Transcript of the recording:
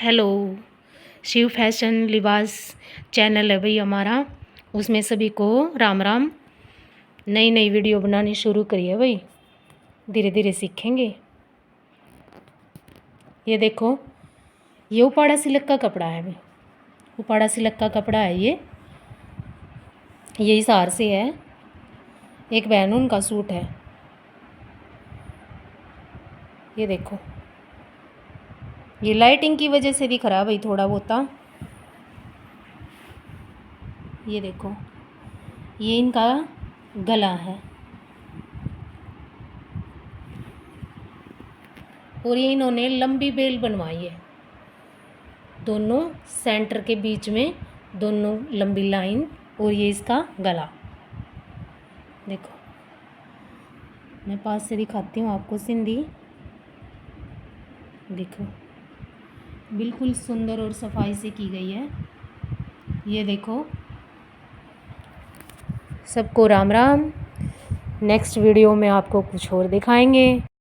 Hello, Shiv fashion लिबास channel है भाई हमारा, उसमें सभी को राम राम। नई नई वीडियो बनानी शुरू करिए भाई, धीरे धीरे सीखेंगे। ये देखो, ये उपाड़ा सिल्क का कपड़ा है भाई, उपाड़ा सिल्क का कपड़ा है ये हिसार से है। एक बहन उनका सूट है, ये देखो। ये लाइटिंग की वजह से दिख रहा है भाई थोड़ा बहुत। ये देखो, ये इनका गला है और ये इन्होंने लंबी बेल बनवाई है, दोनों सेंटर के बीच में दोनों लंबी लाइन, और ये इसका गला देखो। मैं पास से दिखाती हूँ आपको सिंधी, देखो बिल्कुल सुंदर और सफाई से की गई है। ये देखो, सबको राम राम। नेक्स्ट वीडियो में आपको कुछ और दिखाएंगे।